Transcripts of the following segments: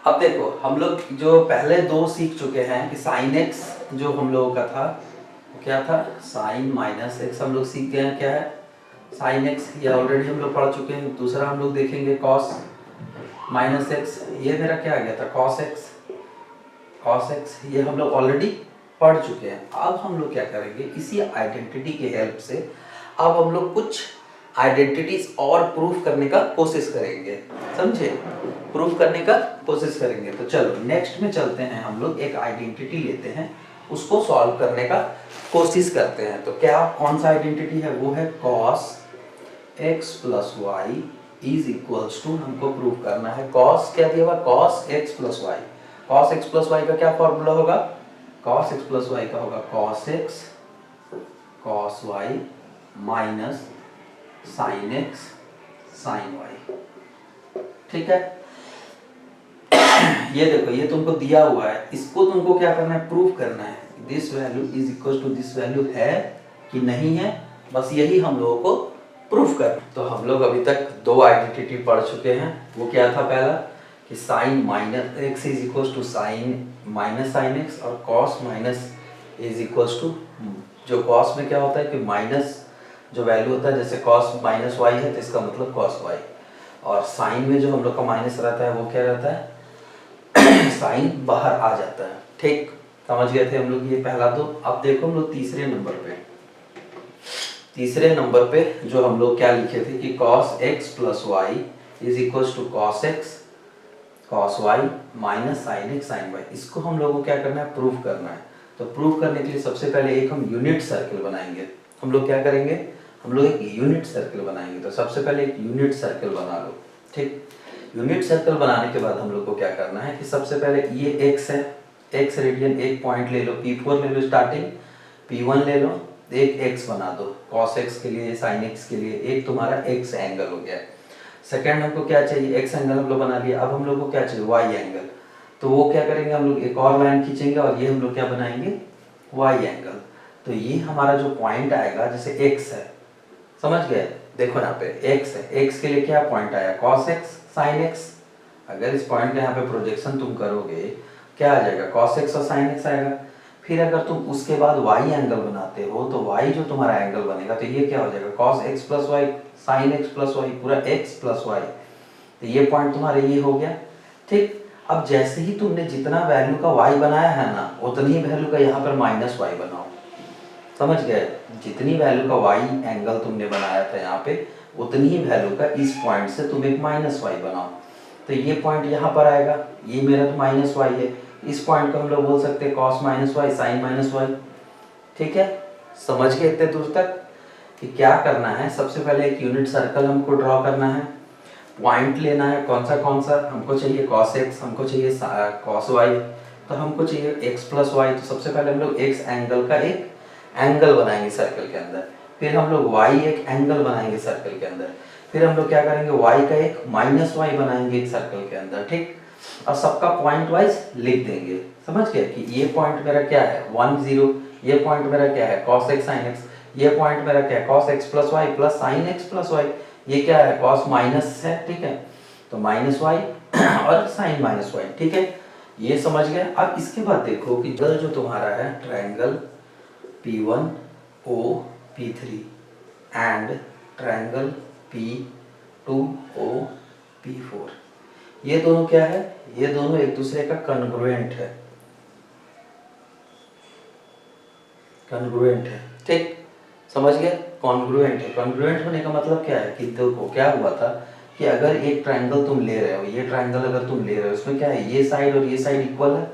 अब देखो हम लोग जो पहले दो सीख चुके हैं कि साइन एक्स जो हम लोगों का था वो क्या था, साइन माइनस एक्स हम लोग सीख गए हैं क्या है, साइन एक्स, ये ऑलरेडी हम लोग पढ़ चुके हैं। दूसरा हम लोग देखेंगे कॉस माइनस एक्स, ये मेरा क्या आ गया था कॉस एक्स, कॉस एक्स ये हम लोग ऑलरेडी पढ़ चुके हैं। अब हम लोग क्या करेंगे, इसी आइडेंटिटी की हेल्प से अब हम लोग कुछ आइडेंटिटीज और प्रूफ करने का कोशिश करेंगे, समझे, प्रूफ करने का कोशिश करेंगे। तो चलो नेक्स्ट में चलते हैं, हम लोग एक आइडेंटिटी लेते हैं, उसको सॉल्व करने का कोशिश करते हैं। तो क्या कौन सा आइडेंटिटी है, वो है cos x plus Y is equals to, हमको प्रूफ करना है cos क्या दिया हुआ, cos x plus Y. cos x plus Y का क्या फॉर्मूला होगा, cos x प्लस वाई का होगा cos x cos y minus sin x sin y, ठीक है। ये देखो ये तुमको दिया हुआ है, इसको तुमको क्या करना है, प्रूफ करना है this value is equal to this value है कि नहीं है, बस यही हम लोगों को प्रूफ करना। तो हम लोग अभी तक दो आइडेंटिटी पढ़ चुके हैं। वो क्या था, पहला कि sine minus x is equal to sine minus sine x, और cos minus is equal to, जो कॉस में क्या होता है कि माइनस जो वैल्यू होता है, जैसे कॉस माइनस वाई है तो इसका मतलब कॉस वाई, और साइन में जो हम लोग का माइनस रहता है वो क्या रहता है, साइन बाहर आ जाता है, ठीक, समझ गए थे हम लोग ये पहला। तो अब देखो हम लोग तीसरे नंबर पे जो हम लोग क्या लिखे थे कि cos x plus Y is equal to cos x cos y minus sin x sin y, इसको हम लोगों को क्या करना है, प्रूफ करना है। तो प्रूफ करने के लिए सबसे पहले एक हम यूनिट सर्कल बनाएंगे। हम लोग क्या करेंगे, हम लोग एक यूनिट सर्कल बनाएंगे। तो सबसे पहले एक यूनिट सर्कल बना लो, ठीक। यूनिट सर्कल बनाने के बाद हम लोग को क्या करना है कि सबसे पहले ये x है, x रेडियन एक पॉइंट ले लो, P4 ले लो स्टार्टिंग, P1 ले लो, एक x बना दो cos x के लिए sin x के लिए, एक तुम्हारा x एंगल हो गया। सेकंड हमको क्या चाहिए, x एंगल हम लोग बना लिया। अब हम लोग को क्या चाहिए, y एंगल। तो वो क्या करेंगे, हम लोग एक और लाइन खींचेंगे और ये हम लोग क्या बनाएंगे, y एंगल। तो ये हमारा जो पॉइंट आएगा, जैसे x है, समझ गए, देखो यहाँ पे x है, x के लिए क्या पॉइंट आया cos x sin x। अगर इस पॉइंट का यहाँ पे प्रोजेक्शन तुम करोगे क्या आ जाएगा, cos x और sin x आएगा। फिर अगर तुम उसके बाद y एंगल बनाते हो तो y जो तुम्हारा एंगल बनेगा तो ये क्या हो जाएगा, cos x plus Y sin x plus Y, पूरा x प्लस वाई। तो ये पॉइंट तुम्हारे ये हो गया, ठीक। अब जैसे ही तुमने जितना वैल्यू का y बनाया है ना, उतनी ही वैल्यू का यहाँ पर माइनस वाई बनाओ, समझ गए। जितनी वैल्यू का y एंगल तुमने बनाया था यहाँ पे, उतनी ही वैल्यू का इस पॉइंट से तुम एक माइनस वाई बनाओ। तो ये पॉइंट यहाँ पर आएगा, ये मेरा तो माइनस वाई है, इस पॉइंट को हम लोग बोल सकते हैं cos minus Y sine minus Y, ठीक है। समझ गए इतने दूर तक कि क्या करना है। सबसे पहले एक यूनिट सर्कल हमको ड्रॉ करना है, पॉइंट लेना है, कौन सा हमको चाहिए, cos x, हमको चाहिए cos y, तो हमको चाहिए x प्लस वाई। तो सबसे पहले हम लोग x एंगल का एक एंगल बनाएंगे सर्कल के अंदर, फिर हम लोग y एक एंगल बनाएंगे सर्कल के अंदर, फिर हम लोग क्या करेंगे, y का एक माइनस वाई बनाएंगे एक सर्कल के अंदर, ठीक। और सबका पॉइंट वाइज लिख देंगे, समझ गए कि ये पॉइंट मेरा क्या है 1 0, ये पॉइंट मेरा क्या है cos x sin x, ये पॉइंट मेरा क्या है cos x plus Y plus sin x plus Y, ये क्या है cos माइनस है, ठीक है, तो माइनस वाई और sin माइनस वाई, ठीक है, ये समझ गए। अब इसके बाद देखो कि जो तुम्हारा है triangle P1 O P3 and triangle P2 O P4, ये दोनों क्या है, ये दोनों एक दूसरे का कॉन्ग्रुएंट है, कॉन्ग्रुएंट है, ठीक, समझ गए, कॉन्ग्रुएंट है। कॉन्ग्रुएंट होने का मतलब क्या है कि देखो क्या हुआ था कि अगर एक ट्रायंगल तुम ले रहे हो, ये ट्रायंगल अगर तुम ले रहे हो, इसमें क्या है, ये साइड और ये साइड इक्वल है,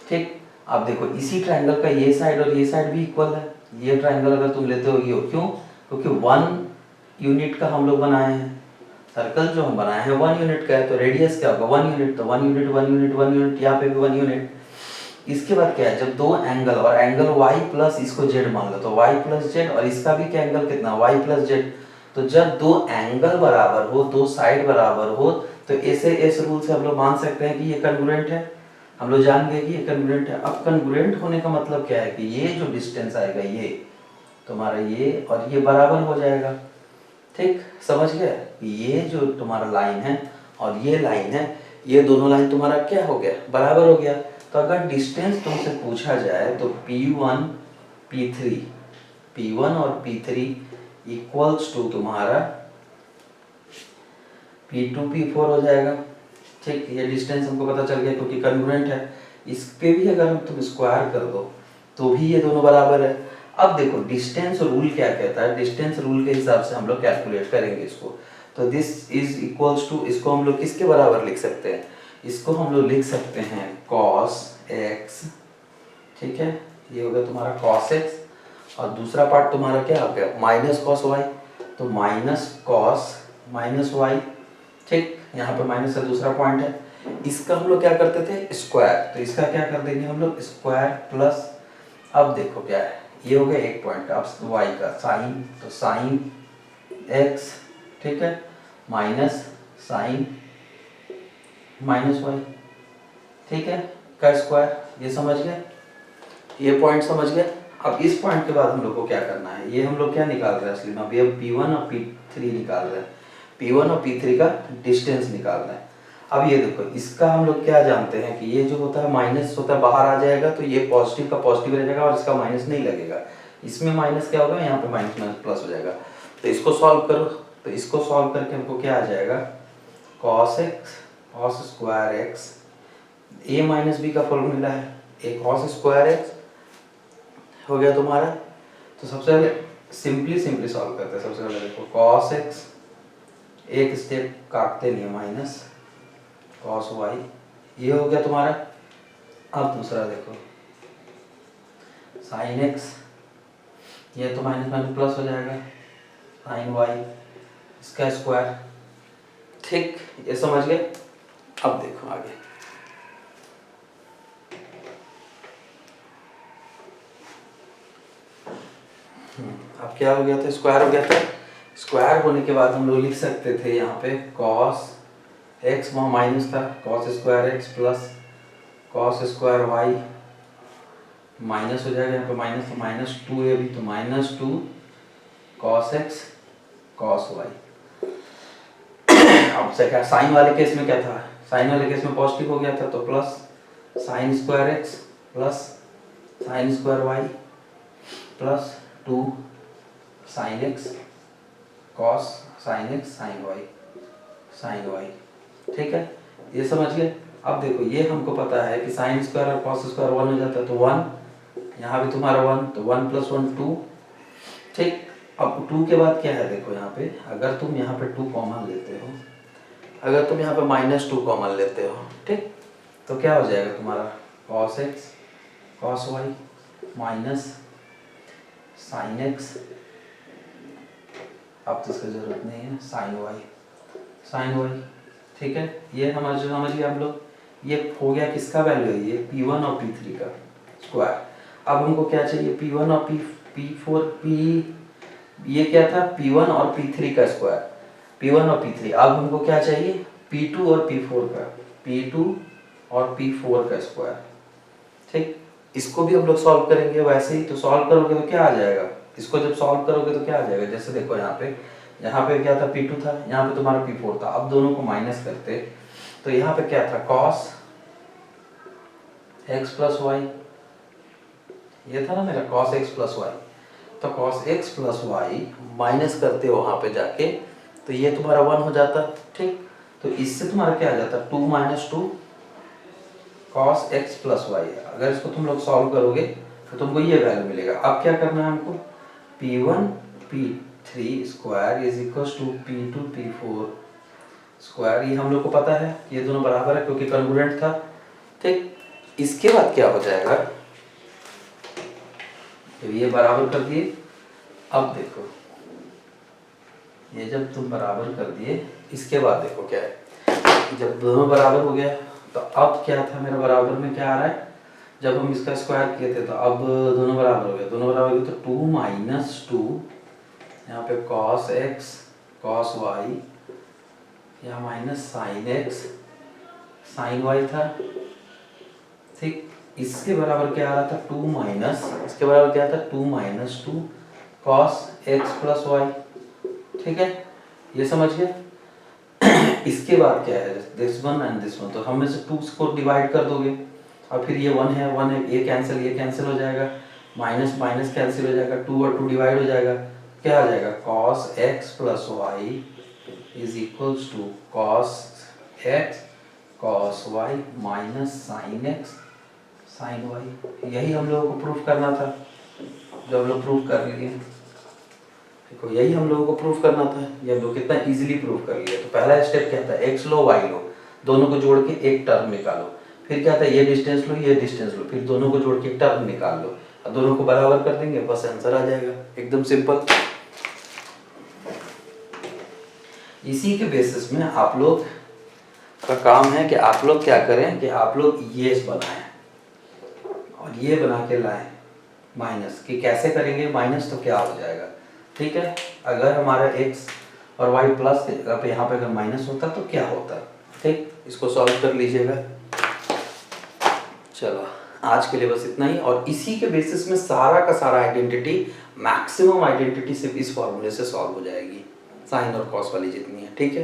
ठीक। अब देखो इसी ट्रायंगल का ये साइड और ये साइड भी इक्वल है। ये ट्रायंगल अगर तुम लेते हो ये, क्यों, क्योंकि 1 यूनिट का हम लोग बनाए हैं, सर्कल जो हम बनाए हैं 1 यूनिट का है, तो रेडियस क्या होगा 1 यूनिट, तो 1 यूनिट 1 यूनिट 1 यूनिट, यहाँ पे भी 1 यूनिट। इसके बाद क्या है, जब दो एंगल और एंगल y प्लस इसको z मान लो, तो y प्लस z, और इसका भी क्या एंगल कितना y प्लस z, तो जब दो एंगल बराबर हो, दो साइड बराबर हो, तो ऐसे इस रूल से हम लोग मान सकते हैं कि ये कॉन्ग्रुएंट है, हम लोग जान गए कि ये कॉन्ग्रुएंट है। अब कॉन्ग्रुएंट होने का मतलब क्या है कि ये जो डिस्टेंस आएगा ये तुम्हारा ये और ये बराबर हो जाएगा, ठीक, समझ गए। ये जो तुम्हारा लाइन है और ये लाइन है, ये दोनों लाइन तुम्हारा क्या हो गया, बराबर हो गया। तो अगर डिस्टेंस तुमसे पूछा जाए तो P1 P1 और P3 इक्वल्स टू तुम्हारा P2 P4 हो जाएगा। ठीक, ये डिस्टेंस हमको पता चल गया क्योंकि कन्ग्रुएंट है। इस पे भी अगर हम तुम स्क्वायर कर दो तो भी ये दोनों बराबर है। अब देखो डिस्टेंस रूल क्या कहता है, डिस्टेंस रूल के हिसाब से हम लोग कैलकुलेट करेंगे इसको। तो दिस इज इक्वल्स टू, इसको हम लोग किसके बराबर लिख सकते हैं, इसको हम लोग लिख सकते हैं cos x। ठीक है, ये हो गया तुम्हारा cos x और दूसरा पार्ट तुम्हारा क्या हो गया माइनस cos y। तो माइनस cos माइनस y। ठीक, यहाँ पे माइनस का दूसरा पॉइंट है। इसका हम लोग क्या करते थे स्क्वायर, तो इसका क्या कर देंगे हम लोग स्क्वायर प्लस, अब देखो क्या है, ये हो गया एक पॉइंट। अब y का साइन, तो साइन x, ठीक है, माइनस साइन माइनस वाई, ठीक है, का स्क्वायर। ये समझ गए, ये पॉइंट समझ गए। अब इस पॉइंट के बाद हम लोग को क्या करना है, ये हम लोग क्या निकाल रहे हैं असली में, अभी हम P1 और P3 निकाल रहे हैं, P1 और P3 का डिस्टेंस निकाल रहे हैं। अब ये देखो इसका हम लोग क्या जानते हैं कि ये जो होता है माइनस होता है बाहर आ जाएगा, तो ये पॉजिटिव का पॉजिटिव रह जाएगा और इसका माइनस नहीं लगेगा। इसमें माइनस क्या होगा, यहाँ पे माइनस माइनस प्लस हो जाएगा। तो इसको सॉल्व करो, तो इसको सॉल्व करके हमको क्या आ जाएगा cos x cos square x, a minus B का फॉर्मूला है, एक cos स्क्वायर x हो गया तुम्हारा। तो सबसे पहले सिंपली सॉल्व करते हैं। सबसे पहले देखो cos x, एक स्टेप काटते नहीं, माइनस cos y, ये हो गया तुम्हारा। अब दूसरा देखो sin x, ये तो माइनस माइनस प्लस हो जाएगा, sin y इसका स्क्वायर। ठीक, ये समझ गए। अब देखो आगे, अब क्या हो गया था, स्क्वायर हो गया था। स्क्वायर होने के बाद हम लोग लिख सकते थे यहाँ पे cos x, वहाँ माइनस था, cos square x plus cos square y, minus हो जाएगा यहाँ पे माइनस, तो माइनस 2 है भी, तो minus 2 cos x cos y। अब सेकंड साइन वाले केस में क्या था, साइन वाले केस में पॉजिटिव हो गया था, तो plus sine square x plus sine square y plus 2 sine x cos sine x sine y। ठीक है, ये समझ गए। अब देखो ये हमको पता है कि साइन स्क्वायर और cos स्क्वायर 1 हो जाता है, तो 1, यहाँ भी तुम्हारा 1, तो 1 प्लस 1 2। ठीक, अब 2 के बाद क्या है, देखो यहाँ पे अगर तुम यहाँ पे 2 कॉमन लेते हो, अगर तुम यहाँ पे माइनस 2 कॉमन लेते हो, ठीक, तो क्या हो जाएगा तुम्हारा cos x cos y minus sine x, अब तो इसका जरूरत नहीं है, साइन y। ठीक है, ये समझ गए हम लोग। ये हो गया किसका वैल्यू है, ये P1 और P3 का स्क्वायर। अब हमको क्या चाहिए, P1 और P4 ये क्या था P1 और P3 का स्क्वायर, P1 और P3। अब हमको क्या चाहिए P2 और P4 का, P2 और P4 का स्क्वायर। ठीक, इसको भी हम लोग सॉल्व करेंगे वैसे ही। तो सॉल्व करोगे तो क्या आ जाएगा, इसको जब सॉल्व करोगे तो क्या आ जाएगा, जैसे देखो यहाँ पे क्या था P2 था, यहाँ पे तुम्हारा P4 था। अब दोनों को माइनस करते तो यहाँ पे क्या था cos x प्लस y, ये था ना मेरा cos x प्लस y। तो cos x plus y minus करते हो वहाँ पे जाके, तो ये तुम्हारा 1 हो जाता। ठीक, तो इससे तुम्हारा क्या आ जाता 2 minus 2 cos x plus y। अगर इसको तुम लोग सॉल्व करोगे तो तुमको ये वैल्यू मिलेगा। अब क्या करना है हमको, P1 P3 square is equal to P2 P4 square. ये हम लोग को पता है ये दोनों बराबर है क्योंकि कॉन्ग्रुएंट था। ठीक, इसके बाद क्या हो जाएगा, तो ये बराबर कर दिए। अब देखो ये जब तुम बराबर कर दिए, इसके बाद देखो क्या है, जब दोनों बराबर हो गया तो अब क्या था मेरा बराबर में क्या आ रहा है, जब हम इसका स्क्वायर किए थे तो अब दोनों बराबर हो गए, दोनों बराबर हो गए तो 2 माइनस 2, यहाँ पे cos x cos y, यहाँ minus sine x sine y था। ठीक, इसके बराबर क्या आ रहा था 2 माइनस, इसके बराबर क्या था 2 minus 2 cos x plus y। ठीक है, ये समझ गए। इसके बाद क्या है, this one and this one, तो हम में से 2 को डिवाइड कर दोगे और फिर ये 1 है, ये कैंसिल हो जाएगा, माइनस माइनस कैंसिल हो जाएगा, 2 और 2 डिवाइड हो जाएगा, क्या आ जाएगा cos x plus Y is equals to cos x cos y minus sin x sin y। यही हम लोगों को प्रूफ करना था, जो हम लोग प्रूफ कर लिए। देखो यही हम लोगों को प्रूफ करना था, ये हम लोग कितना इजीली प्रूफ कर लिए। तो पहला स्टेप क्या था, x लो y लो, दोनों को जोड़ के एक टर्म निकालो। फिर क्या था, ये डिस्टेंस लो ये डिस्टेंस लो, फिर दोनों को जोड़ के एक टर्म निकाल लो और दोनों को बराबर कर देंगे, बस आंसर आ जाएगा, एकदम सिंपल। इसी के बेसिस में आप लोग का काम है कि आप लोग क्या करें कि आप लोग ये बनाएं और ये बना के लाएं माइनस, कि कैसे करेंगे माइनस तो क्या हो जाएगा, ठीक है। अगर हमारा x और y प्लस अब यहाँ पे अगर माइनस होता तो क्या होता, ठीक। इसको सॉल्व कर लीजिएगा। चलो आज के लिए बस इतना ही, और इसी के बेसिस में सारा का सारा आइडेंटिटी, मैक्सिमम आइडेंटिटी सिर्फ इस फॉर्मूले से सॉल्व हो जाएगी, साइन और कॉस वाली जितनी है, ठीक है।